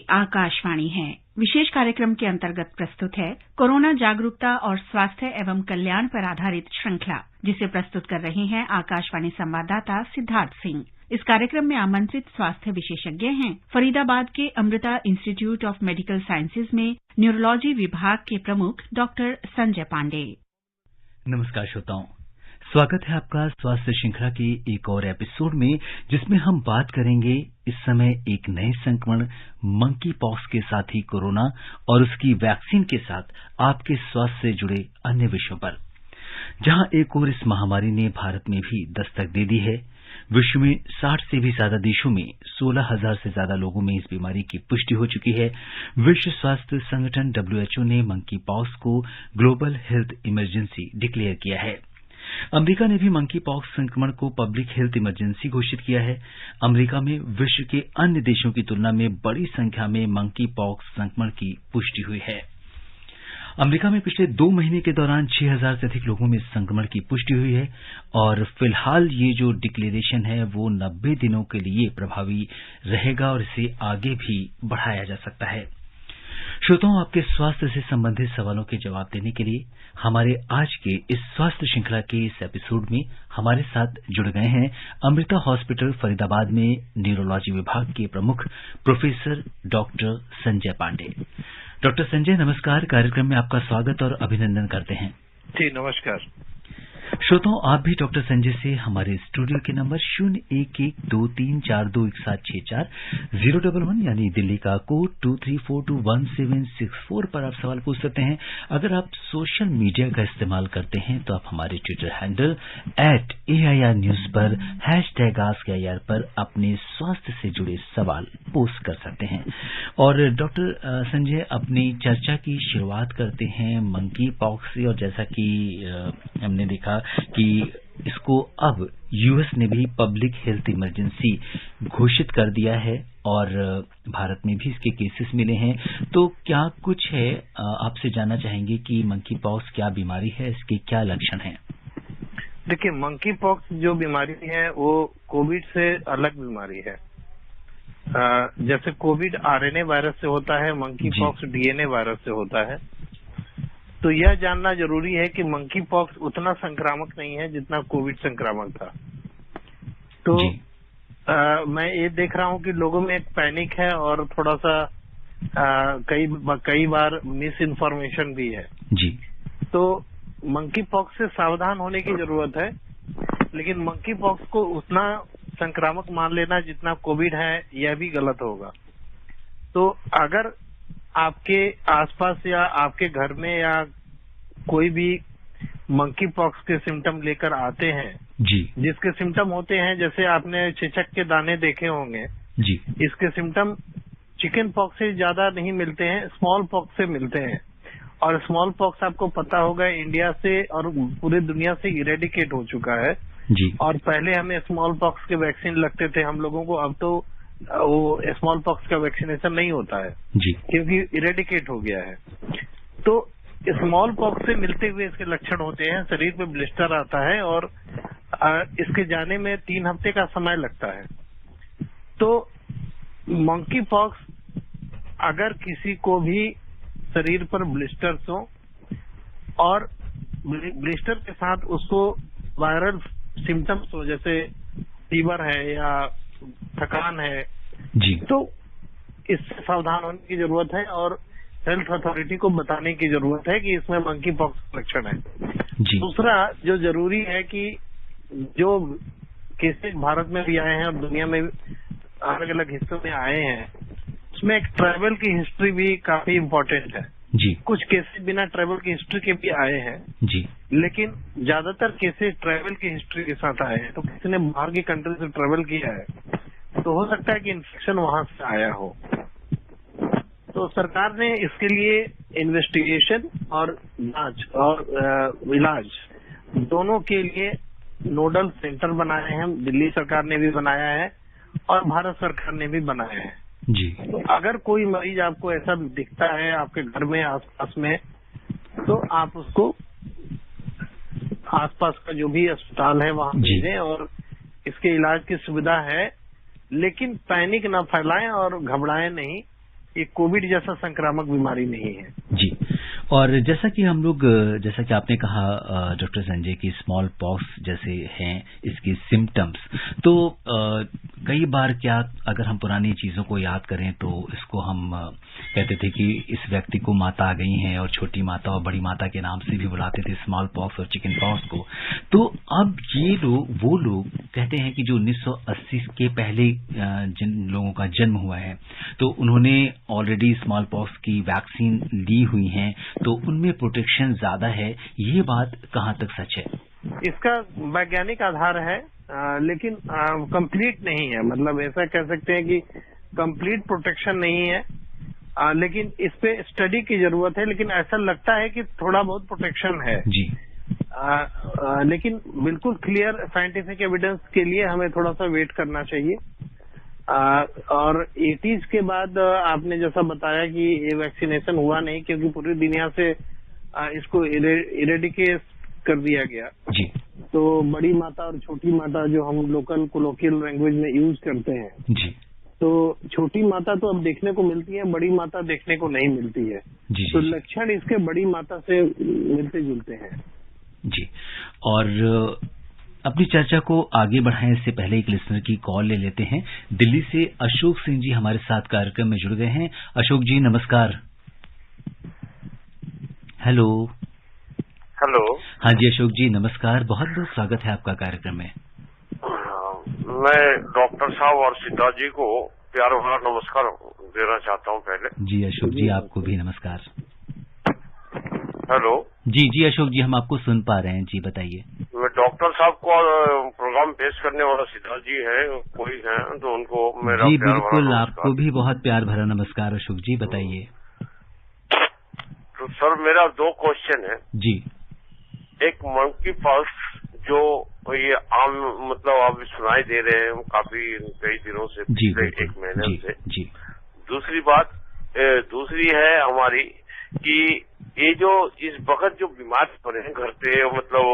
आकाशवाणी है। विशेष कार्यक्रम के अंतर्गत प्रस्तुत है कोरोना जागरूकता और स्वास्थ्य एवं कल्याण पर आधारित श्रृंखला, जिसे प्रस्तुत कर रहे हैं आकाशवाणी संवाददाता सिद्धार्थ सिंह। इस कार्यक्रम में आमंत्रित स्वास्थ्य विशेषज्ञ हैं फरीदाबाद के Amrita institute of medical sciences में न्यूरोलॉजी विभाग के प्रमुख डॉक्टर संजय पांडे। नमस्कार श्रोताओं, स्वागत है आपका स्वास्थ्य श्रृंखला के एक और एपिसोड में, जिसमें हम बात करेंगे इस समय एक नए संक्रमण मंकी पॉक्स के साथ ही कोरोना और उसकी वैक्सीन के साथ आपके स्वास्थ्य से जुड़े अन्य विषयों पर। जहां एक ओर इस महामारी ने भारत में भी दस्तक दे दी है, विश्व में 60 से भी ज्यादा देशों में 16,000 से ज्यादा लोगों में इस बीमारी की पुष्टि हो चुकी है। विश्व स्वास्थ्य संगठन WHO ने मंकी पॉक्स को ग्लोबल हेल्थ इमरजेंसी डिक्लेयर किया है। अमेरिका ने भी मंकी पॉक्स संक्रमण को पब्लिक हेल्थ इमरजेंसी घोषित किया है। अमेरिका में विश्व के अन्य देशों की तुलना में बड़ी संख्या में मंकी पॉक्स संक्रमण की पुष्टि हुई है। अमेरिका में पिछले 2 महीने के दौरान 6,000 से अधिक लोगों में संक्रमण की पुष्टि हुई है और फिलहाल ये जो डिक्लेरेशन है वो 90 दिनों के लिए प्रभावी रहेगा और इसे आगे भी बढ़ाया जा सकता है। श्रोताओं, आपके स्वास्थ्य से संबंधित सवालों के जवाब देने के लिए हमारे आज के इस स्वास्थ्य श्रृंखला के इस एपिसोड में हमारे साथ जुड़ गए हैं अमृता हॉस्पिटल फरीदाबाद में न्यूरोलॉजी विभाग के प्रमुख professor doctor Sanjay Pandey. Doctor Sanjay, नमस्कार। कार्यक्रम में आपका स्वागत और अभिनंदन करते हैं। जी, नमस्कार। श्रोताओं, आप भी डॉक्टर संजय से हमारे स्टूडियो के नंबर 0112342164 011 यानी दिल्ली का कोड 23421764 पर आप सवाल पूछ सकते हैं। अगर आप सोशल मीडिया का इस्तेमाल करते हैं तो आप हमारे ट्विटर हैंडल @AIR न्यूज पर #AskAIR पर अपने स्वास्थ्य से जुड़े सवाल पोस्ट कर सकते हैं। और डॉक्टर संजय, अपनी चर्चा की शुरुआत करते हैं मंकी पॉक्स से। और जैसा कि हमने देखा कि इसको अब यूएस ने भी पब्लिक हेल्थ इमरजेंसी घोषित कर दिया है और भारत में भी इसके केसेस मिले हैं। तो क्या कुछ है, आपसे जानना चाहेंगे कि मंकी पॉक्स क्या बीमारी है, इसके क्या लक्षण हैं? देखिए, मंकी पॉक्स जो बीमारी है वो कोविड से अलग बीमारी है। जैसे कोविड RNA वायरस से होता है, मंकी पॉक्स DNA वायरस से होता है। तो यह जानना जरूरी है कि मंकी पॉक्स उतना संक्रामक नहीं है जितना कोविड संक्रामक था। तो मैं ये देख रहा हूँ कि लोगों में एक पैनिक है और थोड़ा सा कई बार मिस इन्फॉर्मेशन भी है। जी। तो मंकी पॉक्स से सावधान होने की जरूरत है, लेकिन मंकी पॉक्स को उतना संक्रामक मान लेना जितना कोविड है, यह भी गलत होगा। तो अगर आपके आसपास या आपके घर में या कोई भी मंकी पॉक्स के सिम्टम लेकर आते हैं, जी, जिसके सिम्टम होते हैं, जैसे आपने चेचक के दाने देखे होंगे, जी, इसके सिम्टम चिकन पॉक्स से ज्यादा नहीं मिलते हैं, स्मॉल पॉक्स से मिलते हैं। और स्मॉल पॉक्स आपको पता होगा इंडिया से और पूरी दुनिया से इरेडिकेट हो चुका है। जी। और पहले हमें स्मॉल पॉक्स के वैक्सीन लगते थे हम लोगों को, अब तो वो स्मॉल पॉक्स का वैक्सीनेशन नहीं होता है, जी, क्योंकि इरेडिकेट हो गया है। तो स्मॉल पॉक्स से मिलते हुए इसके लक्षण होते हैं, शरीर पे ब्लिस्टर आता है और इसके जाने में 3 हफ्ते का समय लगता है। तो मंकी पॉक्स अगर किसी को भी शरीर पर ब्लिस्टर्स हो और ब्लिस्टर के साथ उसको वायरल सिम्टम्स हो, जैसे फीवर है या थकान है, जी, तो इससे सावधान होने की जरूरत है और हेल्थ अथॉरिटी को बताने की जरूरत है कि इसमें मंकी पॉक्स लक्षण है। जी। दूसरा जो जरूरी है कि जो केसेस भारत में भी आए हैं और दुनिया में अलग अलग हिस्सों में आए हैं, उसमें एक ट्रैवल की हिस्ट्री भी काफी इम्पोर्टेंट है। जी। कुछ केसेस बिना ट्रैवल की हिस्ट्री के भी आए हैं, जी, लेकिन ज्यादातर केसेस ट्रैवल की हिस्ट्री के साथ आए हैं। तो किसी ने बाहर की कंट्री से ट्रैवल किया है तो हो सकता है कि इन्फेक्शन वहां से आया हो। तो सरकार ने इसके लिए इन्वेस्टिगेशन और जांच और इलाज दोनों के लिए नोडल सेंटर बनाए हैं। दिल्ली सरकार ने भी बनाया है और भारत सरकार ने भी बनाया है। जी। तो अगर कोई मरीज आपको ऐसा दिखता है आपके घर में आसपास में, तो आप उसको आसपास का जो भी अस्पताल है वहां भेजें और इसके इलाज की सुविधा है। लेकिन पैनिक ना फैलाएं और घबराएं नहीं। ये कोविड जैसा संक्रामक बीमारी नहीं है। जी, और जैसा कि आपने कहा डॉक्टर संजय की स्मॉल पॉक्स जैसे हैं इसके सिम्टम्स, तो कई बार क्या अगर हम पुरानी चीजों को याद करें तो इसको हम कहते थे कि इस व्यक्ति को माता आ गई हैं और छोटी माता और बड़ी माता के नाम से भी बुलाते थे स्मॉल पॉक्स और चिकन पॉक्स को। तो अब वो लोग कहते हैं कि जो 1980 के पहले जिन लोगों का जन्म हुआ है तो उन्होंने ऑलरेडी स्मॉल पॉक्स की वैक्सीन ली हुई है, तो उनमें प्रोटेक्शन ज्यादा है। ये बात कहाँ तक सच है? इसका वैज्ञानिक आधार है, लेकिन कंप्लीट नहीं है। मतलब ऐसा कह सकते हैं कि कंप्लीट प्रोटेक्शन नहीं है, लेकिन इस पे स्टडी की जरूरत है। लेकिन ऐसा लगता है कि थोड़ा बहुत प्रोटेक्शन है जी। लेकिन बिल्कुल क्लियर साइंटिफिक एविडेंस के लिए हमें थोड़ा सा वेट करना चाहिए। और 80s के बाद आपने जैसा बताया कि ये वैक्सीनेशन हुआ नहीं, क्योंकि पूरी दुनिया से इसको इरेडिकेट कर दिया गया जी। तो बड़ी माता और छोटी माता जो हम लोकल कोलोकियल लैंग्वेज में यूज करते हैं जी, तो छोटी माता तो अब देखने को मिलती है, बड़ी माता देखने को नहीं मिलती है जी। तो लक्षण इसके बड़ी माता से मिलते जुलते हैं जी। और अपनी चर्चा को आगे बढ़ाएं इससे पहले एक लिसनर की कॉल ले लेते हैं। दिल्ली से अशोक सिंह जी हमारे साथ कार्यक्रम में जुड़ गए हैं। अशोक जी नमस्कार। हेलो। हाँ जी अशोक जी नमस्कार, बहुत बहुत स्वागत है आपका कार्यक्रम में। मैं डॉक्टर साहब और सीता जी को प्यार भरा नमस्कार देना चाहता हूँ पहले। जी अशोक जी आपको भी नमस्कार। हेलो। जी अशोक जी हम आपको सुन पा रहे हैं, जी बताइए। मैं डॉक्टर साहब को प्रोग्राम पेश करने वाला सीता जी है, कोई है तो उनको मेरा जी बिल्कुल, आपको भी बहुत प्यार भरा नमस्कार अशोक जी, बताइए। तो सर मेरा 2 क्वेश्चन है जी। एक मंकी पॉक्स जो ये आम मतलब आप सुनाई दे रहे हैं काफी कई दिनों से, पिछले 1 महीने से जी। दूसरी है हमारी कि ये जो इस वक्त जो बीमार पड़े हैं घर पे, मतलब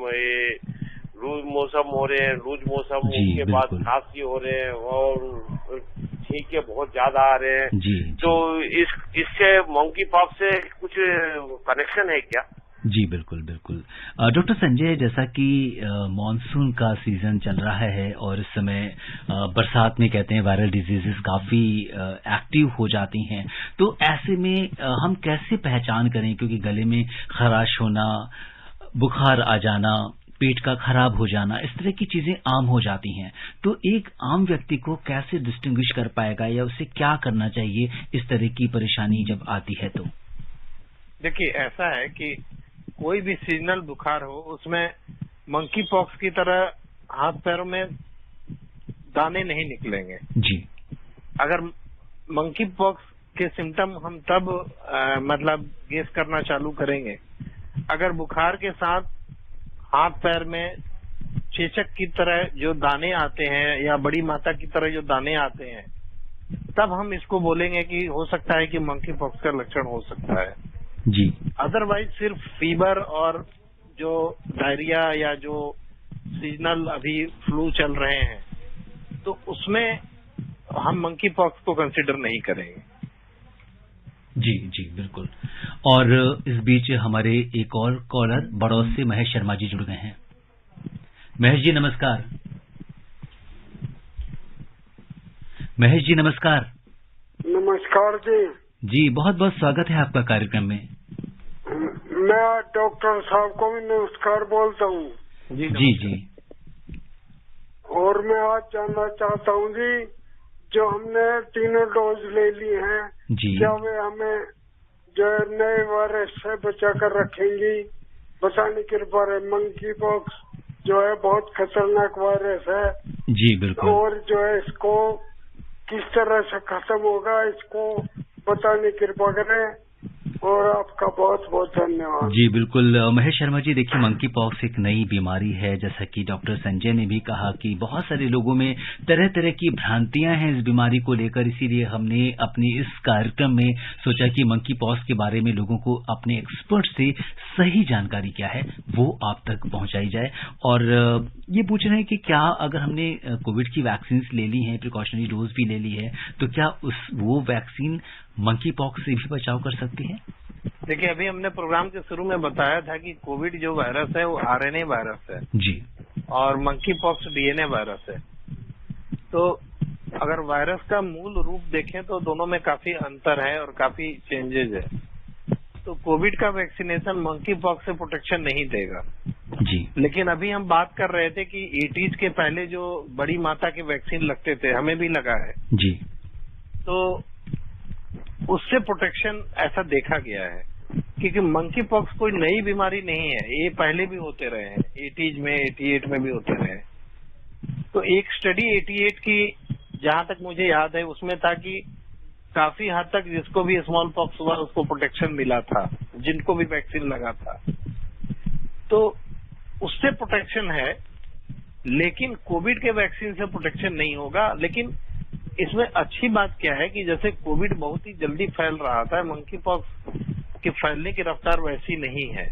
ये लूज मौसम हो रहे हैं, लूज मौसम के बाद खांसी हो रहे हैं और छींके बहुत ज्यादा आ रहे हैं जी। तो इससे मंकी पॉक्स से कुछ कनेक्शन है क्या? जी बिल्कुल बिल्कुल। डॉक्टर संजय, जैसा कि मॉनसून का सीजन चल रहा है और इस समय बरसात में कहते हैं वायरल डिजीजेस काफी एक्टिव हो जाती हैं, तो ऐसे में हम कैसे पहचान करें, क्योंकि गले में खराश होना, बुखार आ जाना, पेट का खराब हो जाना, इस तरह की चीजें आम हो जाती हैं, तो एक आम व्यक्ति को कैसे डिस्टिंग्विश कर पाएगा या उसे क्या करना चाहिए इस तरह की परेशानी जब आती है? तो देखिए ऐसा है कि कोई भी सीजनल बुखार हो उसमें मंकी पॉक्स की तरह हाथ पैरों में दाने नहीं निकलेंगे जी। अगर मंकी पॉक्स के सिम्टम हम तब मतलब गेस करना चालू करेंगे अगर बुखार के साथ हाथ पैर में चेचक की तरह जो दाने आते हैं या बड़ी माता की तरह जो दाने आते हैं, तब हम इसको बोलेंगे कि हो सकता है कि मंकी पॉक्स का लक्षण हो सकता है जी। अदरवाइज सिर्फ फीवर और जो डायरिया या जो सीजनल अभी फ्लू चल रहे हैं, तो उसमें हम मंकी पॉक्स को कंसिडर नहीं करेंगे। जी जी बिल्कुल। और इस बीच हमारे एक और कॉलर बड़ौद से महेश शर्मा जी जुड़ गए हैं। महेश जी नमस्कार। महेश जी नमस्कार। नमस्कार जी। जी बहुत बहुत स्वागत है आपका कार्यक्रम में। मैं डॉक्टर साहब को भी नमस्कार बोलता हूँ। जी जी जी। और मैं आज जानना चाहता हूँ जी, जो हमने 3 डोज ले ली हैं जी, क्या वे हमें जो नए वायरस से बचा कर रखेंगी? बताने की कृपा है। मंकी पॉक्स जो है बहुत खतरनाक वायरस है जी बिल्कुल, और जो है इसको किस तरह से खत्म होगा इसको बताने की कृपा करें। और आपका बहुत बहुत धन्यवाद। जी बिल्कुल महेश शर्मा जी, देखिए मंकी पॉक्स एक नई बीमारी है, जैसा कि डॉक्टर संजय ने भी कहा कि बहुत सारे लोगों में तरह तरह की भ्रांतियां हैं इस बीमारी को लेकर। इसीलिए हमने अपने इस कार्यक्रम में सोचा कि मंकी पॉक्स के बारे में लोगों को अपने एक्सपर्ट से सही जानकारी क्या है वो आप तक पहुंचाई जाए। और ये पूछ रहे हैं कि क्या अगर हमने कोविड की वैक्सीन ले ली है, प्रिकॉशनरी डोज भी ले ली है, तो क्या वो वैक्सीन मंकी पॉक्स से भी बचाव कर सकती है? देखिए, अभी हमने प्रोग्राम के शुरू में बताया था कि कोविड जो वायरस है वो आरएनए वायरस है जी, और मंकी पॉक्स डीएनए वायरस है। तो अगर वायरस का मूल रूप देखें तो दोनों में काफी अंतर है और काफी चेंजेज है। तो कोविड का वैक्सीनेशन मंकी पॉक्स से प्रोटेक्शन नहीं देगा जी, लेकिन अभी हम बात कर रहे थे कि 80s के पहले जो बड़ी माता के वैक्सीन लगते थे, हमें भी लगा है जी, तो उससे प्रोटेक्शन ऐसा देखा गया है। क्योंकि मंकी पॉक्स कोई नई बीमारी नहीं है, ये पहले भी होते रहे हैं, 80s में 88 में भी होते रहे। तो एक स्टडी 88 की जहां तक मुझे याद है उसमें था कि काफी हद तक जिसको भी स्मॉल पॉक्स हुआ उसको प्रोटेक्शन मिला था, जिनको भी वैक्सीन लगा था। तो उससे प्रोटेक्शन है, लेकिन कोविड के वैक्सीन से प्रोटेक्शन नहीं होगा। लेकिन इसमें अच्छी बात क्या है कि जैसे कोविड बहुत ही जल्दी फैल रहा था, मंकी पॉक्स के फैलने की रफ्तार वैसी नहीं है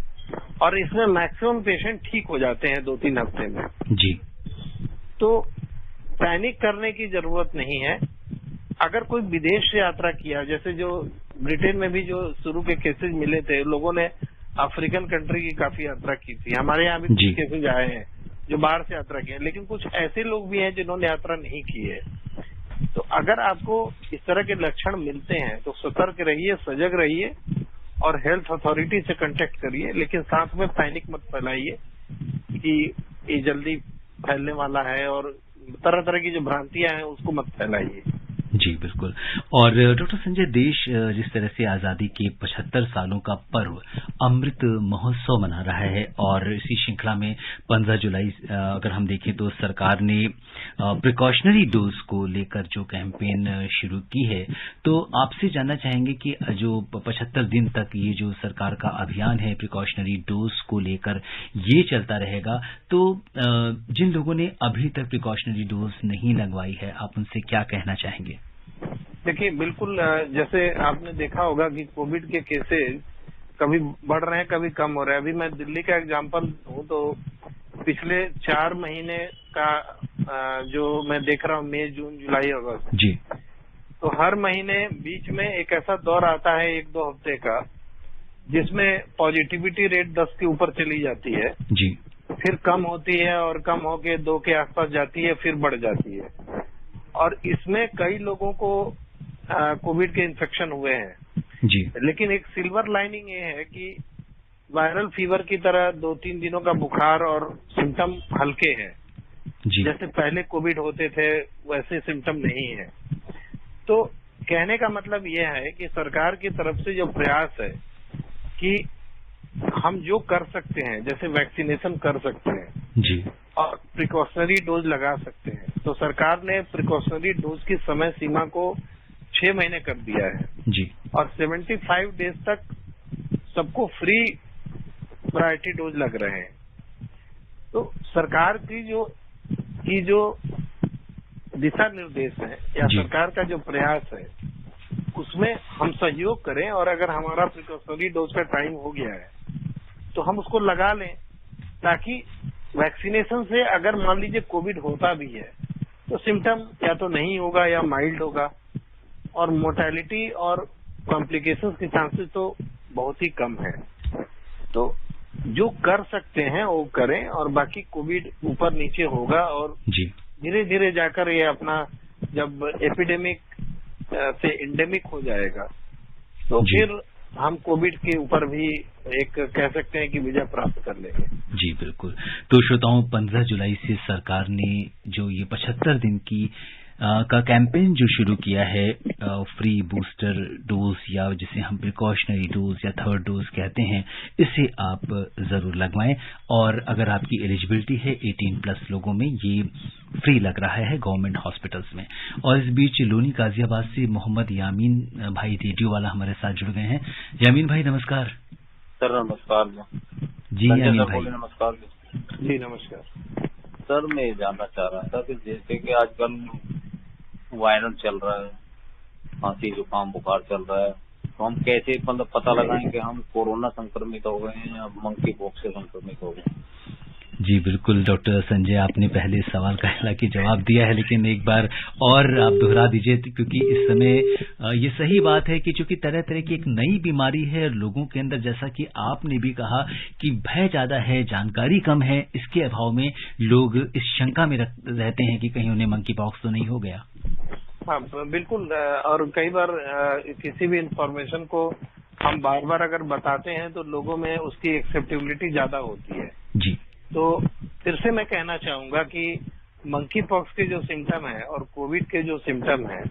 और इसमें मैक्सिमम पेशेंट ठीक हो जाते हैं 2-3 हफ्ते में जी। तो पैनिक करने की जरूरत नहीं है। अगर कोई विदेश से यात्रा किया, जैसे जो ब्रिटेन में भी जो शुरू के केसेस मिले थे, लोगों ने अफ्रीकन कंट्री की काफी यात्रा की थी। हमारे यहाँ भी कुछ केसेज आए हैं जो बाहर से यात्रा किए, लेकिन कुछ ऐसे लोग भी हैं जिन्होंने यात्रा नहीं की है। तो अगर आपको इस तरह के लक्षण मिलते हैं तो सतर्क रहिए, सजग रहिए और हेल्थ अथॉरिटी से कांटेक्ट करिए, लेकिन साथ में पैनिक मत फैलाइए कि ये जल्दी फैलने वाला है और तरह तरह की जो भ्रांतियां हैं उसको मत फैलाइए। जी बिल्कुल। और डॉक्टर संजय, देश जिस तरह से आजादी के 75 सालों का पर्व अमृत महोत्सव मना रहा है और इसी श्रृंखला में 15 जुलाई अगर हम देखें तो सरकार ने प्रिकॉशनरी डोज को लेकर जो कैंपेन शुरू की है, तो आपसे जानना चाहेंगे कि जो 75 दिन तक ये जो सरकार का अभियान है प्रिकॉशनरी डोज को लेकर ये चलता रहेगा, तो जिन लोगों ने अभी तक प्रिकॉशनरी डोज नहीं लगवाई है, आप उनसे क्या कहना चाहेंगे? देखिए, बिल्कुल जैसे आपने देखा होगा कि कोविड के केसेस कभी बढ़ रहे हैं, कभी कम हो रहे हैं। अभी मैं दिल्ली का एग्जांपल दूं तो पिछले 4 महीने का जो मैं देख रहा हूँ, मई, जून, जुलाई, अगस्त जी, तो हर महीने बीच में एक ऐसा दौर आता है 1-2 हफ्ते का जिसमें पॉजिटिविटी रेट 10 के ऊपर चली जाती है जी, फिर कम होती है और कम होके 2 के आसपास जाती है, फिर बढ़ जाती है। और इसमें कई लोगों को कोविड के इन्फेक्शन हुए हैं जी, लेकिन एक सिल्वर लाइनिंग ये है कि वायरल फीवर की तरह 2-3 दिनों का बुखार और सिम्टम हल्के हैं जी, जैसे पहले कोविड होते थे वैसे सिम्टम नहीं है। तो कहने का मतलब ये है कि सरकार की तरफ से जो प्रयास है कि हम जो कर सकते हैं, जैसे वैक्सीनेशन कर सकते हैं जी, और प्रिकॉशनरी डोज लगा सकते हैं, तो सरकार ने प्रिकॉशनरी डोज की समय सीमा को 6 महीने कर दिया है जी, और 75 डेज तक सबको फ्री प्रायोरिटी डोज लग रहे हैं। तो सरकार की जो दिशा निर्देश है या सरकार का जो प्रयास है उसमें हम सहयोग करें और अगर हमारा प्रिकॉशनरी डोज का टाइम हो गया है तो हम उसको लगा लें, ताकि वैक्सीनेशन से अगर मान लीजिए कोविड होता भी है तो सिम्टम या तो नहीं होगा या माइल्ड होगा और मोर्टेलिटी और कॉम्प्लिकेशंस के चांसेस तो बहुत ही कम है। तो जो कर सकते हैं वो करें और बाकी कोविड ऊपर नीचे होगा और धीरे धीरे जाकर ये अपना जब एपिडेमिक से एंडेमिक हो जाएगा तो फिर हम कोविड के ऊपर भी एक कह सकते हैं कि विजय प्राप्त कर लेंगे। जी बिल्कुल। तो श्रोताओं, 15 जुलाई से सरकार ने जो ये 75 दिन की का कैंपेन जो शुरू किया है, फ्री बूस्टर डोज या जिसे हम प्रिकॉशनरी डोज या थर्ड डोज कहते हैं, इसे आप जरूर लगवाएं। और अगर आपकी एलिजिबिलिटी है 18+ लोगों में, ये फ्री लग रहा है गवर्नमेंट हॉस्पिटल्स में। और इस बीच लोनी गाजियाबाद से मोहम्मद यामीन भाई रेडियो वाला हमारे साथ जुड़ गए हैं। यामीन भाई नमस्कार। सर नमस्कार जी यामीन भाई नमस्कार जी नमस्कार सर। मैं जानना चाह रहा था कि जैसे कि आजकल वायरल चल रहा है, खांसी जुकाम बुखार चल रहा है, तो हम कैसे मतलब पता लगाएं कि हम कोरोना संक्रमित हो गए हैं या मंकी पॉक्स से संक्रमित हो गए? जी बिल्कुल डॉक्टर संजय, आपने पहले इस सवाल का हालांकि जवाब दिया है, लेकिन एक बार और आप दोहरा दीजिए, क्योंकि इस समय ये सही बात है कि चूंकि तरह तरह की एक नई बीमारी है लोगों के अंदर, जैसा कि आपने भी कहा कि भय ज्यादा है, जानकारी कम है, इसके अभाव में लोग इस शंका में रहते हैं कि कहीं उन्हें मंकी पॉक्स तो नहीं हो गया। हाँ बिल्कुल। और कई बार किसी भी इंफॉर्मेशन को हम बार बार अगर बताते हैं तो लोगों में उसकी एक्सेप्टेबिलिटी ज्यादा होती है जी। तो फिर से मैं कहना चाहूंगा कि मंकी पॉक्स के जो सिम्टम है और कोविड के जो सिम्टम है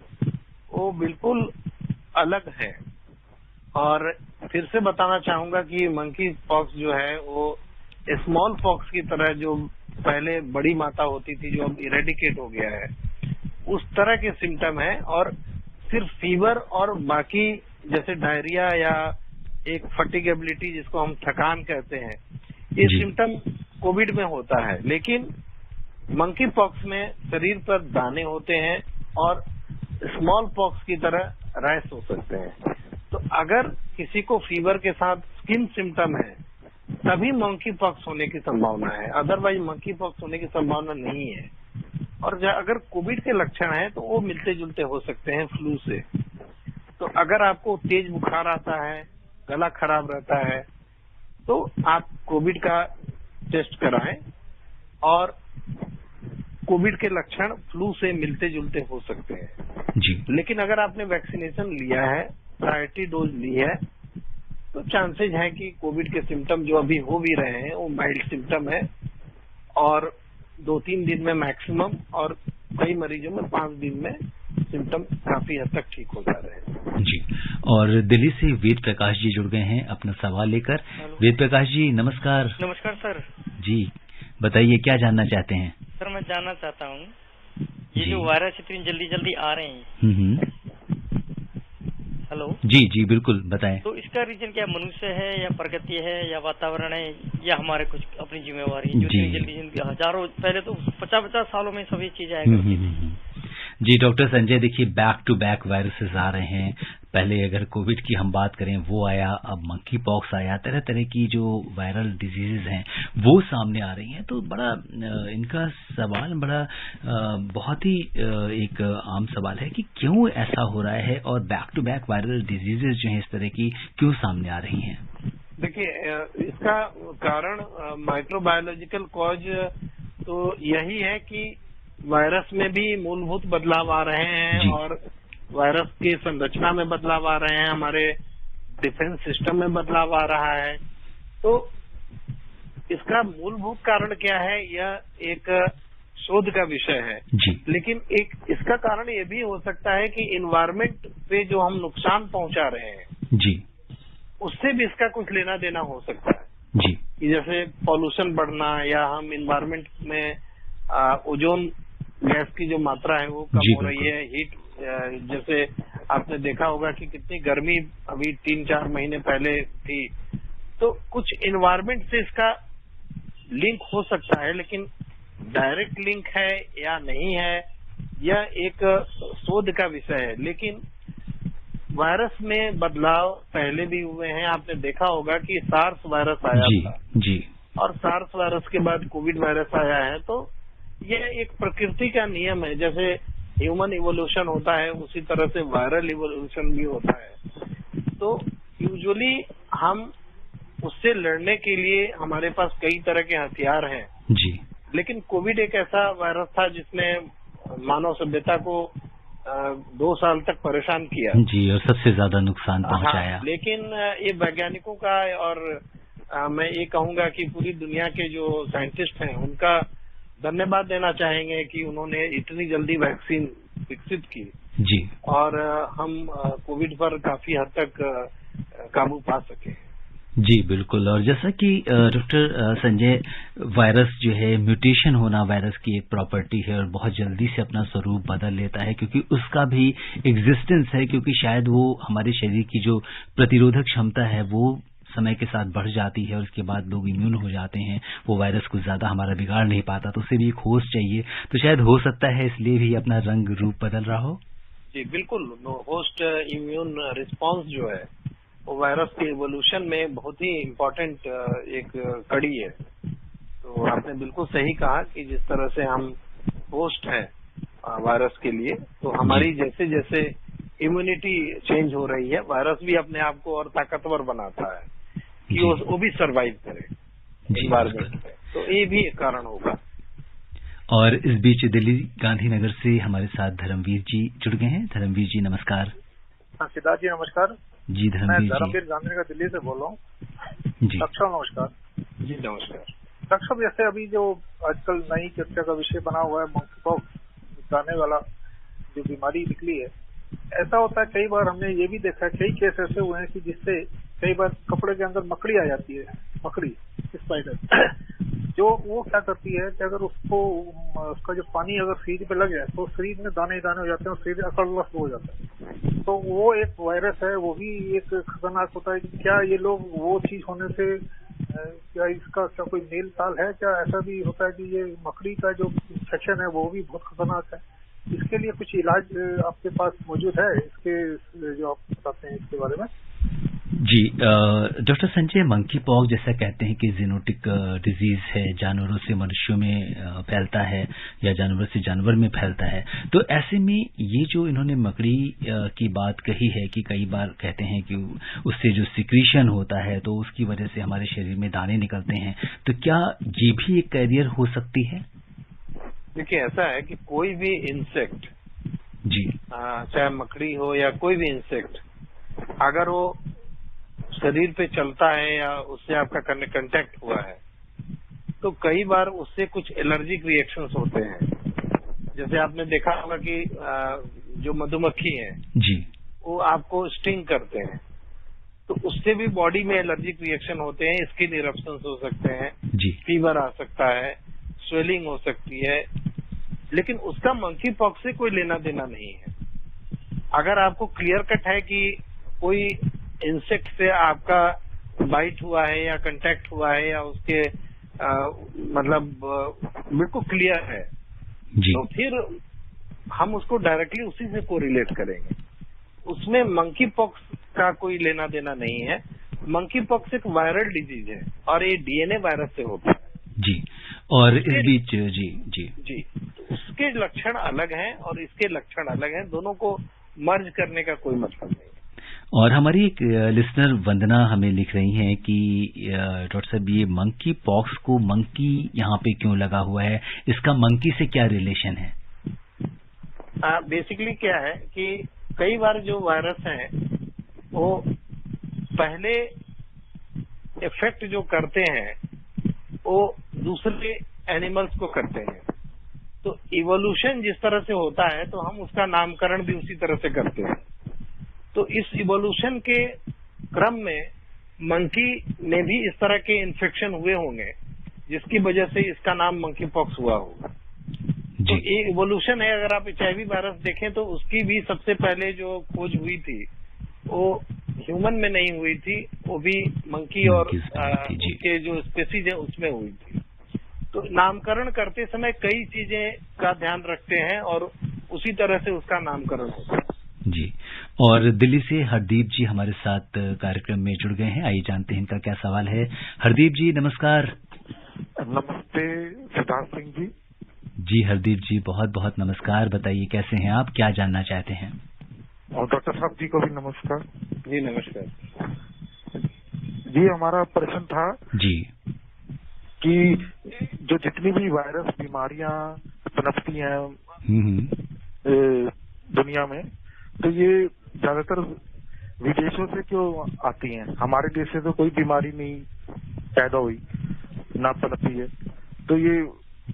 वो बिल्कुल अलग है। और फिर से बताना चाहूंगा कि मंकी पॉक्स जो है वो स्मॉल पॉक्स की तरह, जो पहले बड़ी माता होती थी जो अब इरेडिकेट हो गया है, उस तरह के सिम्टम है। और सिर्फ फीवर और बाकी जैसे डायरिया या एक फटिगेबिलिटी जिसको हम थकान कहते हैं, ये सिम्टम कोविड में होता है। लेकिन मंकी पॉक्स में शरीर पर दाने होते हैं और स्मॉल पॉक्स की तरह रैश हो सकते हैं। तो अगर किसी को फीवर के साथ स्किन सिम्टम है तभी मंकी पॉक्स होने की संभावना है, अदरवाइज मंकी पॉक्स होने की संभावना नहीं है। और अगर कोविड के लक्षण हैं तो वो मिलते जुलते हो सकते हैं फ्लू से। तो अगर आपको तेज बुखार आता है, गला खराब रहता है, तो आप कोविड का टेस्ट कराएं। और कोविड के लक्षण फ्लू से मिलते जुलते हो सकते हैं जी। लेकिन अगर आपने वैक्सीनेशन लिया है, प्रायोरिटी डोज ली है, तो चांसेज है कि कोविड के सिम्टम जो अभी हो भी रहे हैं वो माइल्ड सिम्टम है और 2-3 दिन में मैक्सिमम, और कई मरीजों में 5 दिन में सिम्टम काफी हद तक ठीक हो जा रहे हैं जी। और दिल्ली से वेद प्रकाश जी जुड़ गए हैं अपना सवाल लेकर। वेद प्रकाश जी नमस्कार। नमस्कार सर जी, बताइए क्या जानना चाहते हैं? सर मैं जानना चाहता हूँ ये जो वायरस इतनी जल्दी जल्दी आ रहे हैं, हेलो जी जी बिल्कुल बताएं। तो इसका रीजन क्या मनुष्य है या प्रकृति है या वातावरण है या हमारे कुछ अपनी जिम्मेवारी है जो इतनी जल्दी हजारों, पहले तो 50-50 सालों में सभी चीजें आएगी। जी डॉक्टर संजय, देखिए बैक टू बैक वायरसेस आ रहे हैं। पहले अगर कोविड की हम बात करें वो आया, अब मंकी पॉक्स आया, तरह तरह की जो वायरल डिजीजेज हैं वो सामने आ रही हैं। तो बड़ा इनका सवाल बड़ा बहुत ही एक आम सवाल है कि क्यों ऐसा हो रहा है और back to back viral diseases जो हैं इस तरह की क्यों सामने आ रही हैं? देखिए इसका कारण माइक्रोबायोलॉजिकल कॉज तो यही है कि वायरस में भी मूलभूत बदलाव आ रहे हैं और वायरस की संरचना में बदलाव आ रहे हैं, हमारे डिफेंस सिस्टम में बदलाव आ रहा है। तो इसका मूलभूत कारण क्या है, यह एक शोध का विषय है जी। लेकिन एक इसका कारण ये भी हो सकता है कि इन्वायरमेंट पे जो हम नुकसान पहुंचा रहे हैं जी, उससे भी इसका कुछ लेना देना हो सकता है जी। जैसे पॉल्यूशन बढ़ना या हम इन्वायरमेंट में ओजोन गैस की जो मात्रा है वो कम हो रही है, हीट जैसे आपने देखा होगा कि कितनी गर्मी अभी 3-4 महीने पहले थी। तो कुछ इन्वायरमेंट से इसका लिंक हो सकता है, लेकिन डायरेक्ट लिंक है या नहीं है यह एक शोध का विषय है। लेकिन वायरस में बदलाव पहले भी हुए हैं। आपने देखा होगा कि सार्स वायरस आया था जी, और सार्स वायरस के बाद कोविड वायरस आया है। तो यह एक प्रकृति का नियम है, जैसे ह्यूमन इवोल्यूशन होता है उसी तरह से वायरल इवोल्यूशन भी होता है। तो यूजुअली हम उससे लड़ने के लिए हमारे पास कई तरह के हथियार हैं जी। लेकिन कोविड एक ऐसा वायरस था जिसने मानव सभ्यता को 2 साल तक परेशान किया जी, और सबसे ज्यादा नुकसान पहुंचाया। लेकिन ये वैज्ञानिकों का और मैं ये कहूंगा कि पूरी दुनिया के जो साइंटिस्ट हैं उनका धन्यवाद देना चाहेंगे कि उन्होंने इतनी जल्दी वैक्सीन विकसित की जी, और हम कोविड पर काफी हद तक काबू पा सके। जी बिल्कुल। और जैसा कि डॉक्टर संजय, वायरस जो है, म्यूटेशन होना वायरस की एक प्रॉपर्टी है और बहुत जल्दी से अपना स्वरूप बदल लेता है, क्योंकि उसका भी एग्जिस्टेंस है, क्योंकि शायद वो हमारे शरीर की जो प्रतिरोधक क्षमता है वो समय के साथ बढ़ जाती है और उसके बाद लोग इम्यून हो जाते हैं, वो वायरस कुछ ज्यादा हमारा बिगाड़ नहीं पाता, तो उसे भी एक होस्ट चाहिए। तो शायद हो सकता है इसलिए भी अपना रंग रूप बदल रहा हो। जी बिल्कुल, होस्ट इम्यून रिस्पांस जो है वो वायरस के इवोल्यूशन में बहुत ही इम्पोर्टेंट एक कड़ी है। तो आपने बिल्कुल सही कहा कि जिस तरह से हम होस्ट हैं वायरस के लिए, तो हमारी जैसे जैसे इम्यूनिटी चेंज हो रही है, वायरस भी अपने आप को और ताकतवर बनाता है कि वो भी सरवाइव करे एनवायरमेंट में। तो ये भी एक कारण होगा। और इस बीच दिल्ली गांधीनगर से हमारे साथ धर्मवीर जी जुड़ गए हैं। धर्मवीर जी नमस्कार। हाँ सिद्धार्थ जी नमस्कार। जी धर्मवीर जी। मैं धर्मवीर गांधीनगर दिल्ली से बोल रहा हूँ। जी डॉक्टर नमस्कार। जी नमस्कार। डॉक्टर साहब, जैसे अभी जो आजकल नई चर्चा का विषय बना हुआ है मंकी पॉक्स जाने वाला जो बीमारी निकली है, ऐसा होता है कई बार हमने ये भी देखा है, कई केस ऐसे हुए हैं कि जिससे कई बार कपड़े के अंदर मकड़ी आ जाती है, मकड़ी स्पाइडर जो वो क्या करती है कि अगर उसका जो पानी अगर शरीर पे लग जाए तो शरीर में दाने दाने हो जाते हैं और शरीर अकड़लस हो जाता है। तो वो एक वायरस है, वो भी एक खतरनाक होता है। क्या ये लोग वो चीज होने से क्या इसका क्या कोई मेल ताल है? क्या ऐसा भी होता है कि ये मकड़ी का जो इन्फेक्शन है वो भी बहुत खतरनाक है? इसके लिए कुछ इलाज आपके पास मौजूद है, इसके जो आप बताते हैं इसके बारे में? जी डॉक्टर संजय, मंकी पॉक्स जैसा कहते हैं कि जीनोटिक डिजीज है, जानवरों से मनुष्यों में फैलता है या जानवर से जानवर में फैलता है। तो ऐसे में ये जो इन्होंने मकड़ी की बात कही है कि कई बार कहते हैं कि उससे जो सिक्रीशन होता है तो उसकी वजह से हमारे शरीर में दाने निकलते हैं, तो क्या ये भी एक कैरियर हो सकती है? देखिए, ऐसा है कि कोई भी इंसेक्ट, जी चाहे मकड़ी हो या कोई भी इंसेक्ट, अगर वो शरीर पे चलता है या उससे आपका कांटेक्ट हुआ है तो कई बार उससे कुछ एलर्जिक रिएक्शंस होते हैं। जैसे आपने देखा होगा कि जो मधुमक्खी हैं जी, वो आपको स्टिंग करते हैं, तो उससे भी बॉडी में एलर्जिक रिएक्शन होते हैं, स्किन इरप्शंस हो सकते हैं, फीवर आ सकता है, स्वेलिंग हो सकती है, लेकिन उसका मंकी पॉक्स से कोई लेना देना नहीं है। अगर आपको क्लियर कट है कि कोई इंसेक्ट से आपका बाइट हुआ है या कांटेक्ट हुआ है या उसके मतलब बिल्कुल क्लियर है, तो फिर हम उसको डायरेक्टली उसी से कोरिलेट करेंगे। उसमें मंकी पॉक्स का कोई लेना देना नहीं है। मंकी पॉक्स एक वायरल डिजीज है और ये डीएनए वायरस से होता है। जी, और इस बीच जी उसके लक्षण अलग हैं और इसके लक्षण अलग हैं, दोनों को मर्ज करने का कोई मतलब नहीं। और हमारी एक लिसनर वंदना हमें लिख रही हैं कि डॉक्टर साहब, ये मंकी पॉक्स को मंकी यहाँ पे क्यों लगा हुआ है, इसका मंकी से क्या रिलेशन है? बेसिकली क्या है कि कई बार जो वायरस हैं वो पहले इफेक्ट जो करते हैं वो दूसरे एनिमल्स को करते हैं। तो इवोल्यूशन जिस तरह से होता है तो हम उसका नामकरण भी उसी तरह से करते हैं। तो इस इवोल्यूशन के क्रम में मंकी में भी इस तरह के इन्फेक्शन हुए होंगे जिसकी वजह से इसका नाम मंकी पॉक्स हुआ होगा। तो ये इवोल्यूशन है। अगर आप HIV वायरस देखें तो उसकी भी सबसे पहले जो खोज हुई थी वो ह्यूमन में नहीं हुई थी, वो भी मंकी और उसके जो स्पेसीज है उसमें हुई थी। तो नामकरण करते समय कई चीजें का ध्यान रखते हैं और उसी तरह से उसका नामकरण होता है। जी, और दिल्ली से हरदीप जी हमारे साथ कार्यक्रम में जुड़ गए हैं। आइए जानते हैं इनका क्या सवाल है। हरदीप जी नमस्कार। नमस्ते सिद्धार्थ सिंह जी। जी हरदीप जी, बहुत बहुत नमस्कार। बताइए कैसे हैं आप, क्या जानना चाहते हैं? और डॉक्टर साहब जी को भी नमस्कार। जी नमस्कार जी। हमारा प्रश्न था जी कि जो जितनी भी वायरस बीमारियां पनपती हैं दुनिया में, तो ये ज्यादातर विदेशों से क्यों आती हैं? हमारे देश से तो कोई बीमारी नहीं पैदा हुई, ना पनपी है, तो ये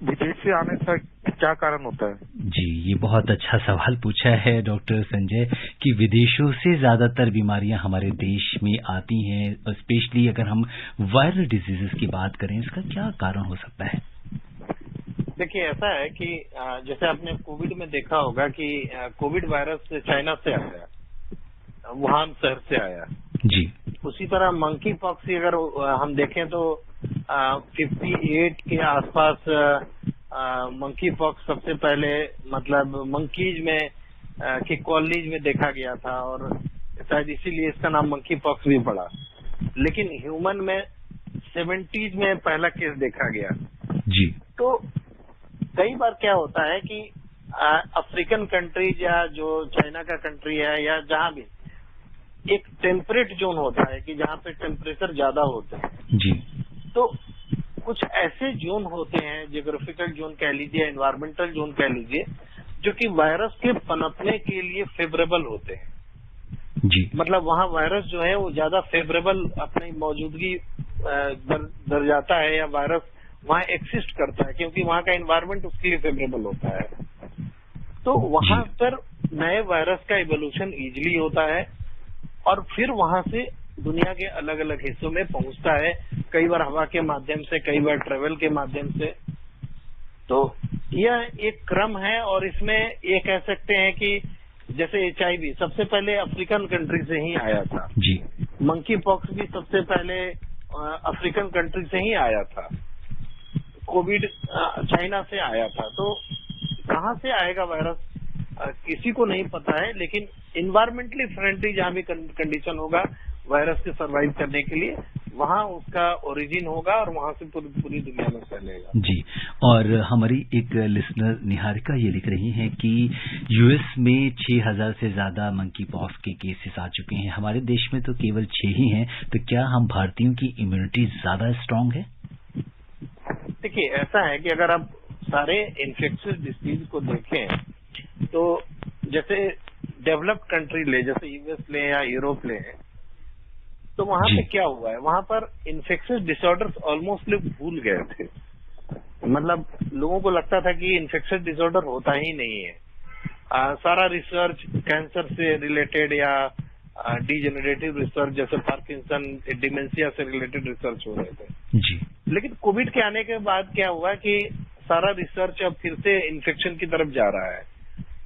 विदेश से आने का क्या कारण होता है? जी, ये बहुत अच्छा सवाल पूछा है डॉक्टर संजय कि विदेशों से ज्यादातर बीमारियां हमारे देश में आती हैं, स्पेशली अगर हम वायरल डिजीजेस की बात करें, इसका क्या कारण हो सकता है? देखिए, ऐसा है कि जैसे आपने कोविड में देखा होगा कि कोविड वायरस चाइना से आया, वुहान शहर से आया जी। उसी तरह मंकी पॉक्स की अगर हम देखें तो 58 के आसपास मंकी पॉक्स सबसे पहले मतलब मंकीज में की कॉलोनीज में देखा गया था और शायद इसीलिए इसका नाम मंकी पॉक्स भी पड़ा। लेकिन ह्यूमन में 70s में पहला केस देखा गया जी। तो कई बार क्या होता है कि अफ्रीकन कंट्रीज या जो चाइना का कंट्री है या जहां भी एक टेम्परेट जोन होता है कि जहां पे टेम्परेचर ज्यादा होते हैं जी। तो कुछ ऐसे जोन होते हैं, जियोग्राफिकल जोन कह लीजिए, एनवायरमेंटल जोन कह लीजिए, जो कि वायरस के पनपने के लिए फेवरेबल होते हैं जी। मतलब वहाँ वायरस जो है वो ज्यादा फेवरेबल अपनी मौजूदगी दर जाता है या वायरस वहाँ एक्सिस्ट करता है क्योंकि वहाँ का एनवायरमेंट उसके लिए फेवरेबल होता है। तो वहाँ पर नए वायरस का इवोल्यूशन इजिली होता है और फिर वहाँ से दुनिया के अलग अलग हिस्सों में पहुंचता है, कई बार हवा के माध्यम से, कई बार ट्रेवल के माध्यम से। तो यह एक क्रम है और इसमें ये कह सकते हैं कि जैसे HIV सबसे पहले अफ्रीकन कंट्री से ही आया था जी। मंकी पॉक्स भी सबसे पहले अफ्रीकन कंट्री से ही आया था, कोविड चाइना से आया था। तो कहाँ से आएगा वायरस किसी को नहीं पता है, लेकिन इन्वायरमेंटली फ्रेंडली जहाँ भी कंडीशन होगा वायरस के सर्वाइव करने के लिए वहाँ उसका ओरिजिन होगा और वहाँ से पूरी दुनिया में फैलेगा। जी। और हमारी एक लिसनर निहारिका ये लिख रही हैं कि यूएस में 6000 से ज्यादा मंकी पॉक्स के केसेस आ चुके हैं, हमारे देश में तो केवल 6 ही हैं, तो क्या हम भारतीयों की इम्यूनिटी ज्यादा स्ट्रांग है? देखिए, ऐसा है कि अगर आप सारे इन्फेक्शियस डिसीज को देखें तो जैसे डेवलप्ड कंट्री ले, जैसे यूएस ले या यूरोप ले, तो वहां पे क्या हुआ है, वहां पर इन्फेक्शियस डिसऑर्डर्स ऑलमोस्ट लोग भूल गए थे। मतलब लोगों को लगता था कि इन्फेक्शियस डिसऑर्डर होता ही नहीं है। सारा रिसर्च कैंसर से रिलेटेड या डीजेनरेटिव रिसर्च जैसे पार्किंसन, डिमेंशिया से रिलेटेड रिसर्च हो रहे थे जी। लेकिन कोविड के आने के बाद क्या हुआ कि सारा रिसर्च अब फिर से इन्फेक्शन की तरफ जा रहा है।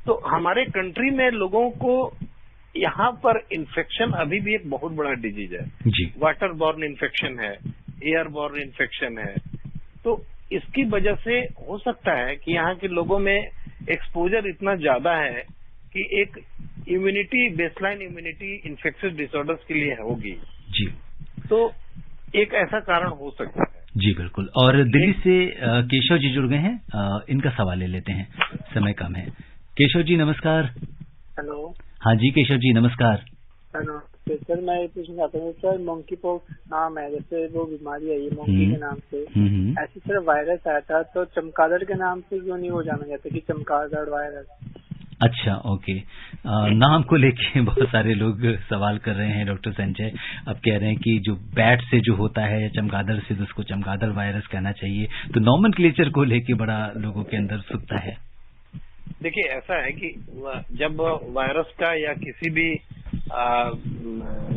तो हमारे कंट्री में लोगों को यहाँ पर इन्फेक्शन अभी भी एक बहुत बड़ा डिजीज है जी। वाटर बॉर्न इन्फेक्शन है, एयर बॉर्न इन्फेक्शन है। तो इसकी वजह से हो सकता है कि यहाँ के लोगों में एक्सपोजर इतना ज्यादा है कि एक immunity, baseline immunity infectious disorders के लिए होगी जी। तो एक ऐसा कारण हो सकता है। जी बिल्कुल। और दिल्ली से केशव जी जुड़ गए हैं, इनका सवाल ले लेते हैं, समय कम है। केशव जी नमस्कार। हेलो। हाँ जी केशव जी नमस्कार। हेलो सर, मैं ये पूछना चाहता हूँ सर, मंकी पॉक्स नाम है, जैसे वो बीमारी है ये मंकी के नाम से, ऐसी सर वायरस आया था तो चमगादड़ के नाम से क्यों नहीं हो जाना जाता कि चमगादड़ वायरस? अच्छा, ओके। नाम को लेके बहुत सारे लोग सवाल कर रहे हैं डॉक्टर संजय। अब कह रहे हैं कि जो बैट से जो होता है या चमगादड़ से, तो उसको चमगादड़ वायरस कहना चाहिए, तो नॉमेनक्लेचर को लेके बड़ा लोगों के अंदर उत्सुकता है। देखिए, ऐसा है कि जब वायरस का या किसी भी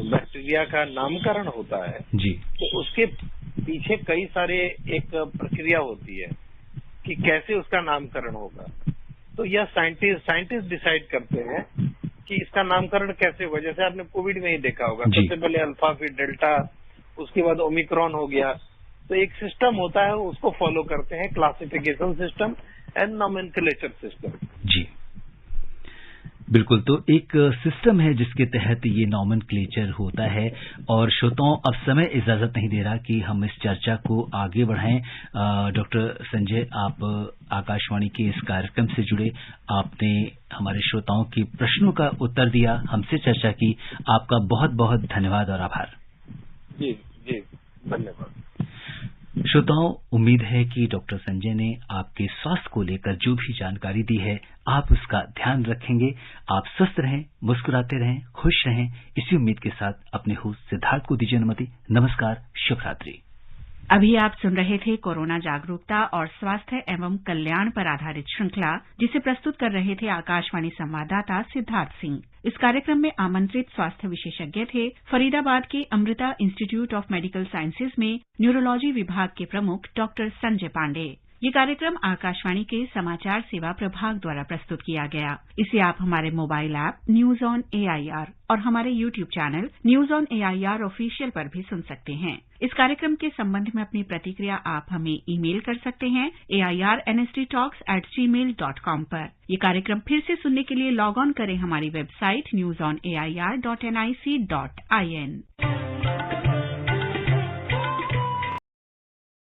बैक्टीरिया का नामकरण होता है जी, तो उसके पीछे कई सारे एक प्रक्रिया होती है कि कैसे उसका नामकरण होगा। तो यह साइंटिस्ट डिसाइड करते हैं कि इसका नामकरण कैसे होगा। जैसे आपने कोविड में ही देखा होगा, सबसे पहले अल्फा, फिर डेल्टा, उसके बाद ओमिक्रॉन हो गया। तो एक सिस्टम होता है, उसको फॉलो करते हैं, classification system and nomenclature system. जी बिल्कुल। तो एक सिस्टम है जिसके तहत ये नॉमेनक्लेचर होता है। और श्रोताओं, अब समय इजाजत नहीं दे रहा कि हम इस चर्चा को आगे बढ़ाएं। डॉक्टर संजय, आप आकाशवाणी के इस कार्यक्रम से जुड़े, आपने हमारे श्रोताओं के प्रश्नों का उत्तर दिया, हमसे चर्चा की, आपका बहुत बहुत धन्यवाद और आभार। जी जी, धन्यवाद। श्रोताओं, उम्मीद है कि डॉक्टर संजय ने आपके स्वास्थ्य को लेकर जो भी जानकारी दी है, आप उसका ध्यान रखेंगे। आप स्वस्थ रहें, मुस्कुराते रहें, खुश रहें, इसी उम्मीद के साथ अपने होस्ट सिद्धार्थ को दीजिए अनुमति। नमस्कार, शुभ रात्रि। अभी आप सुन रहे थे कोरोना जागरूकता और स्वास्थ्य एवं कल्याण पर आधारित श्रृंखला, जिसे प्रस्तुत कर रहे थे आकाशवाणी संवाददाता सिद्धार्थ सिंह। इस कार्यक्रम में आमंत्रित स्वास्थ्य विशेषज्ञ थे फरीदाबाद के Amrita institute of medical sciences में न्यूरोलॉजी विभाग के प्रमुख डॉक्टर संजय पांडे। ये कार्यक्रम आकाशवाणी के समाचार सेवा प्रभाग द्वारा प्रस्तुत किया गया। इसे आप हमारे mobile app news on AIR और हमारे YouTube channel news on AIR official पर भी सुन सकते हैं। इस कार्यक्रम के संबंध में अपनी प्रतिक्रिया आप हमें ईमेल कर सकते हैं airnsttalks@gmail.com पर। ये कार्यक्रम फिर से सुनने के लिए लॉग ऑन करें हमारी वेबसाइट newsonair.nic.in।